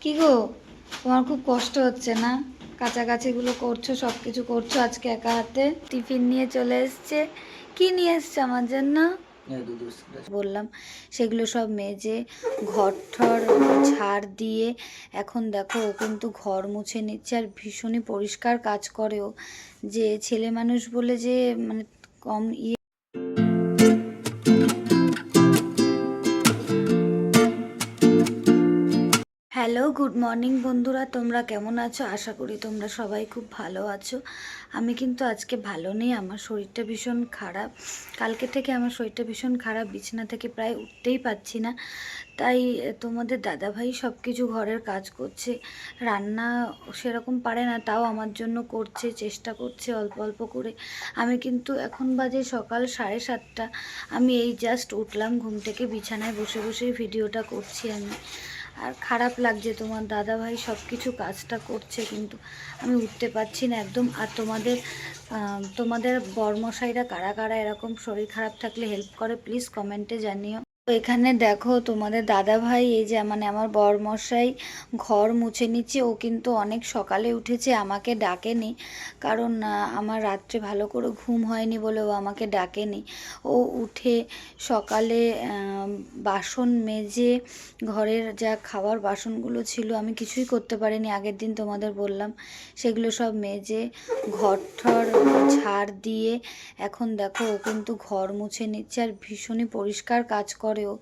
কি গো, তোমার খুব কষ্ট হচ্ছে না? কাছাকাছিগুলো করছো, সব কিছু করছো আজকে একা হাতে। টিফিন নিয়ে চলে এসছে। কি নিয়ে এসছে আমার জন্য? বললাম সেগুলো সব মেজে ঘর ঠর ঝাড় দিয়ে এখন দেখো ও কিন্তু ঘর মুছে নিচ্ছে আর ভীষণই পরিষ্কার কাজ করে ও। যে ছেলে মানুষ বলে যে মানে কম হ্যালো, গুড মর্নিং বন্ধুরা, তোমরা কেমন আছো? আশা করি তোমরা সবাই খুব ভালো আছো। আমি কিন্তু আজকে ভালো নেই, আমার শরীরটা ভীষণ খারাপ। কালকে থেকে আমার শরীরটা ভীষণ খারাপ, বিছানা থেকে প্রায় উঠতেই পারছি না। তাই তোমাদের দাদাভাই সব কিছু ঘরের কাজ করছে, রান্না সেরকম পারে না, তাও আমার জন্য করছে, চেষ্টা করছে অল্প অল্প করে। আমি কিন্তু এখন বাজে সকাল 7:30। আমি এই জাস্ট উঠলাম ঘুম থেকে, বিছানায় বসে বসেই ভিডিওটা করছি আমি। আর খারাপ লাগছে, তোমার দাদাভাই সব কিছু কাজটা করছে কিন্তু আমি উঠতে পারছি না একদম। আর তোমাদের বরমশাইরা কারা কারা এরকম শরীর খারাপ থাকলে হেল্প করে প্লিজ কমেন্টে জানিও। তো এখানে দেখো তোমাদের দাদাভাই, এই যে মানে আমার বরমশাই ঘর মুছে নিচ্ছে। ও কিন্তু অনেক সকালে উঠেছে, আমাকে ডাকেনি, কারণ আমার রাত্রে ভালো করে ঘুম হয়নি বলে ও আমাকে ডাকেনি। ও উঠে সকালে বাসন মেজে ঘরের যা খাওয়ার বাসনগুলো ছিল আমি কিছুই করতে পারিনি আগের দিন, তোমাদের বললাম, সেগুলো সব মেজে ঘর ঠর ঝাড় দিয়ে এখন দেখো ও কিন্তু ঘর মুছে নিচ্ছে আর ভীষণই পরিষ্কার কাজ করে ও।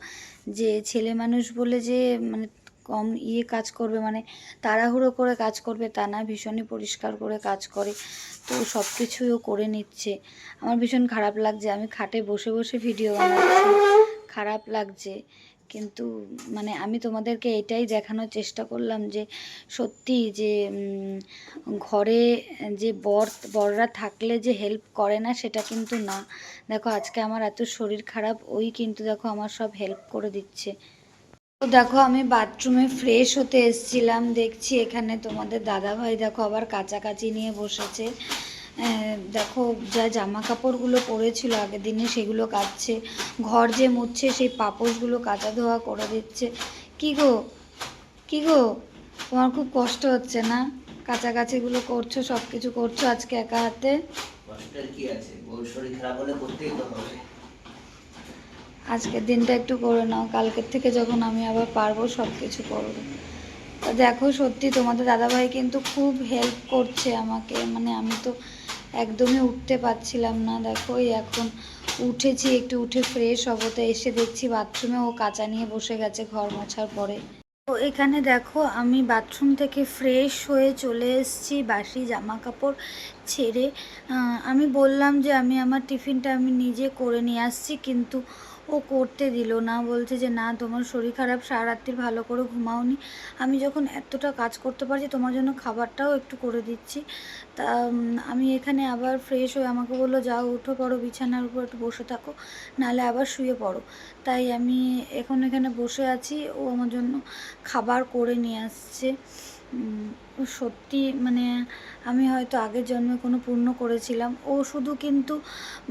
যে ছেলে মানুষ বলে যে মানে কম কাজ করবে, মানে তাড়াহুড়ো করে কাজ করবে তা না, ভীষণই পরিষ্কার করে কাজ করে। তো সব কিছুই ও করে নিচ্ছে। আমার ভীষণ খারাপ লাগছে, আমি খাটে বসে বসে ভিডিও বানাচ্ছি, খারাপ লাগছে। কিন্তু মানে আমি তোমাদেরকে এটাই দেখানোর চেষ্টা করলাম যে সত্যি যে ঘরে যে বররা থাকলে যে হেল্প করে না সেটা কিন্তু না। দেখো আজকে আমার এত শরীর খারাপ, ওই কিন্তু দেখো আমার সব হেল্প করে দিচ্ছে। তো দেখো আমি বাথরুমে ফ্রেশ হতে এসেছিলাম, দেখছি এখানে তোমাদের দাদাভাই দেখো আবার কাচাকাচি নিয়ে বসেছে। দেখো যা জামা কাপড়গুলো পরেছিল আগের দিনে সেগুলো কাচছে, ঘর যে মুছছে সেই পাপোশগুলো কাচা ধোয়া করে দিচ্ছে। কি গো, কি গো, তোমার খুব কষ্ট হচ্ছে না? কাছাকাছিগুলো করছো, সব কিছু করছো আজকে একা হাতে। কষ্টের কি আছে, ওর শরীর খারাপ হলে করতেই তো হবে। আজকের দিনটা একটু করে নাও, কালকের থেকে যখন আমি আবার পারবো সব কিছু করবো। তো দেখো সত্যি তোমাদের দাদাভাই কিন্তু খুব হেল্প করছে আমাকে, মানে আমি তো একদমই উঠতে পারছিলাম না। দেখো এই এখন উঠেছি, একটু উঠে ফ্রেশ হবো, তো এসে দেখছি বাথরুমে ও কাচা নিয়ে বসে গেছে ঘর মোছার পরে। তো এখানে দেখো আমি বাথরুম থেকে ফ্রেশ হয়ে চলে এসেছি, বাসি জামা কাপড় ছেড়ে। আমি বললাম যে আমি আমার টিফিনটা আমি নিজে করে নিয়ে আসছি, কিন্তু ও করতে দিল না, বলছে যে না তোমার শরীর খারাপ, সারা রাত্রি ভালো করে ঘুমাওনি, আমি যখন এতটা কাজ করতে পারছি তোমার জন্য খাবারটাও একটু করে দিচ্ছি। তা আমি এখানে আবার ফ্রেশ হয়ে আমাকে বললো যাও উঠে পড়ো, বিছানার উপর একটু বসে থাকো, নাহলে আবার শুয়ে পড়ো। তাই আমি এখন এখানে বসে আছি, ও আমার জন্য খাবার করে নিয়ে আসছে। সত্যি মানে আমি হয়তো আগের জন্মে কোনো পুণ্য করেছিলাম। ও শুধু কিন্তু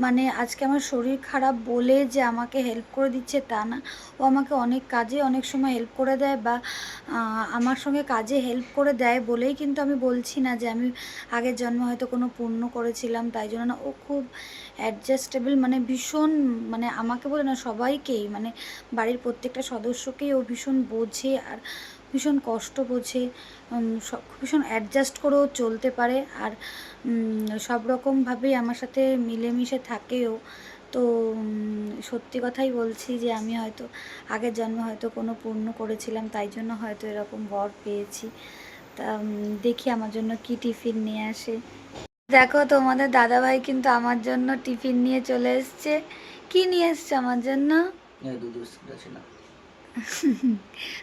মানে আজকে আমার শরীর খারাপ বলে যে আমাকে হেল্প করে দিচ্ছে তা না, ও আমাকে অনেক কাজে অনেক সময় হেল্প করে দেয়, বা আমার সঙ্গে কাজে হেল্প করে দেয় বলেই কিন্তু আমি বলছি না যে আমি আগের জন্মে হয়তো কোনো পুণ্য করেছিলাম তাই জন্য না। ও খুব অ্যাডজাস্টেবল, মানে ভীষণ, মানে আমাকে বলে না সবাইকেই, মানে বাড়ির প্রত্যেকটা সদস্যকেই ও ভীষণ বোঝে আর ভীষণ কষ্ট বোঝে। ভীষণ অ্যাডজাস্ট করেও চলতে পারে আর সব রকমভাবেই আমার সাথে মিলেমিশে থাকেও। তো সত্যি কথাই বলছি যে আমি হয়তো আগের জন্মে হয়তো কোনো পুণ্য করেছিলাম তাই জন্য হয়তো এরকম বর পেয়েছি। তা দেখি আমার জন্য কি টিফিন নিয়ে আসে। দেখো তোমাদের দাদাভাই কিন্তু আমার জন্য টিফিন নিয়ে চলে এসছে। কি নিয়ে এসছে আমার জন্য? দুধ বিস্কুট আছে না?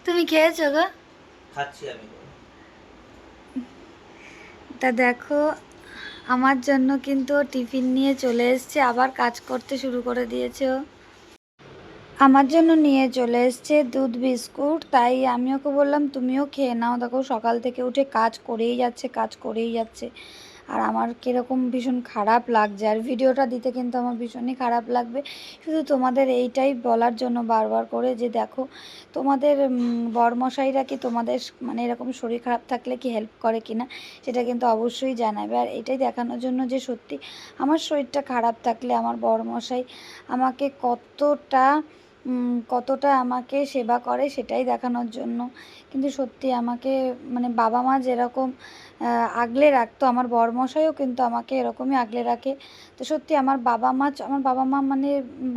তুমি খেয়েছো গো? খাচ্ছি আমি। তা দেখো আমার জন্য কিন্তু টিফিন নিয়ে চলে এসছে, আবার কাজ করতে শুরু করে দিয়েছে ও। আমার জন্য নিয়ে চলে এসছে দুধ বিস্কুট, তাই আমি ওকে বললাম তুমিও খেয়ে নাও। দেখো সকাল থেকে উঠে কাজ করেই যাচ্ছে, কাজ করেই যাচ্ছে, আর আমার কীরকম ভীষণ খারাপ লাগছে, আর ভিডিওটা দিতে কিন্তু আমার ভীষণই খারাপ লাগবে। শুধু তোমাদের এইটাই বলার জন্য বারবার করে যে দেখো তোমাদের বরমশাইরা কি তোমাদের মানে এরকম শরীর খারাপ থাকলে কি হেল্প করে কি না সেটা কিন্তু অবশ্যই জানাবে। আর এটাই দেখানোর জন্য যে সত্যি আমার শরীরটা খারাপ থাকলে আমার বরমশাই আমাকে কতটা আমাকে সেবা করে সেটাই দেখানোর জন্য। কিন্তু সত্যি আমাকে মানে বাবা মা যেরকম আগলে রাখতো, আমার বরমশাইও কিন্তু আমাকে এরকমই আগলে রাখে। তো সত্যি আমার বাবা মা মানে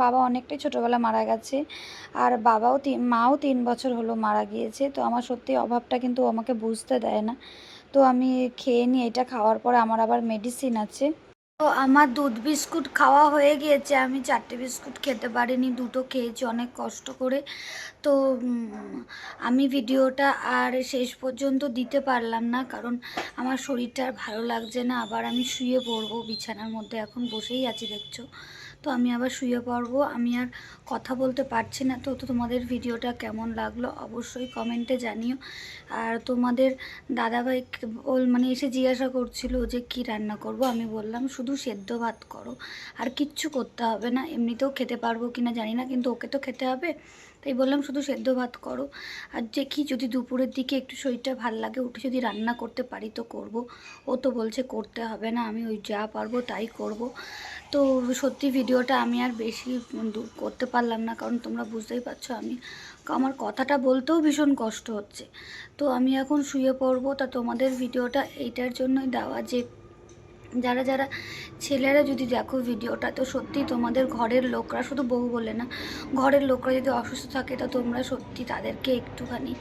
বাবা অনেকটাই ছোটোবেলা মারা গেছে, আর মাও 3 বছর হলো মারা গিয়েছে। তো আমার সত্যি অভাবটা কিন্তু আমাকে বুঝতে দেয় না। তো আমি খেয়ে নিই, এটা খাওয়ার পরে আমার আবার মেডিসিন আছে। তো আমার দুধ বিস্কুট খাওয়া হয়ে গিয়েছে, আমি 4টে বিস্কুট খেতে পারিনি, 2টো খেয়েছি অনেক কষ্ট করে। তো আমি ভিডিওটা আর শেষ পর্যন্ত দিতে পারলাম না, কারণ আমার শরীরটা আর ভালো লাগছে না। আবার আমি শুয়ে পড়বো বিছানার মধ্যে, এখন বসেই আছি দেখছো। তো আমি আবার শুয়ে পড়বো, আমি আর কথা বলতে পারছি না। তো তোমাদের ভিডিওটা কেমন লাগলো অবশ্যই কমেন্টে জানিও। আর তোমাদের দাদাভাই মানে এসে জিজ্ঞাসা করছিল যে কি রান্না করব। আমি বললাম শুধু সেদ্ধ ভাত করো, আর কিচ্ছু করতে হবে না। এমনিতেও খেতে পারবো কি না জানি না, কিন্তু ওকে তো খেতে হবে, তাই বললাম শুধু সেদ্ধ ভাত করো। আর দেখি যদি দুপুরের দিকে একটু শরীরটা ভাল লাগে, উঠে যদি রান্না করতে পারি তো করব। ও তো বলছে করতে হবে না, আমি ওই যা পারবো তাই করব। তো সত্যি ভিডিওটা আমি আর বেশি দূর করতে পারলাম না, কারণ তোমরা বুঝতেই পারছো আমার কথাটা বলতেও ভীষণ কষ্ট হচ্ছে। তো আমি এখন শুয়ে পড়বো। তা তোমাদের ভিডিওটা এইটার জন্যই দেওয়া যে যারা যারা ছেলেরা যদি দেখো ভিডিওটা, তো সত্যি তোমাদের ঘরের লোকরা, শুধু বউ বলে না, ঘরের লোকরা যদি অসুস্থ থাকে তো তোমরা সত্যি তাদেরকে একটুখানি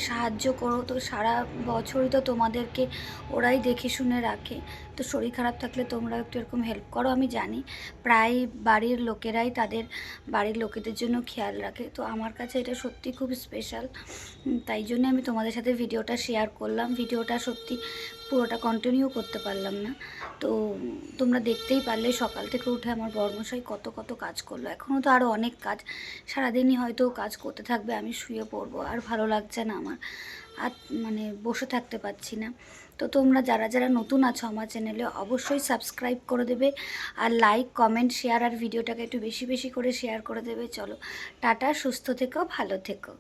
সাহায্য করো। তো সারা বছরই তো তোমাদেরকে ওরাই দেখে শুনে রাখে, তো শরীর খারাপ থাকলে তোমরা একটু এরকম হেল্প করো। আমি জানি প্রায় বাড়ির লোকেরাই তাদের বাড়ির লোকেদের জন্য খেয়াল রাখে। তো আমার কাছে এটা সত্যি খুব স্পেশাল, তাই জন্য আমি তোমাদের সাথে ভিডিওটা শেয়ার করলাম। ভিডিওটা সত্যি পুরোটা কন্টিনিউ করতে পারলাম না। তো তোমরা দেখতেই পারলে সকাল থেকে উঠে আমার বরমশাই কত কত কাজ করলো। এখনও তো আরও অনেক কাজ, সারাদিনই হয়তো কাজ করতে থাকবে। আমি শুয়ে পড়বো, আর ভালো লাগছে না আমার, আর মানে বসে থাকতে পারছি না। তো তোমরা যারা যারা নতুন আছো আমার চ্যানেলে অবশ্যই সাবস্ক্রাইব করে দেবে, আর লাইক কমেন্ট শেয়ার, আর ভিডিওটাকে একটু বেশি বেশি করে শেয়ার করে দেবে। চলো টাটা, সুস্থ থেকো, ভালো থেকো।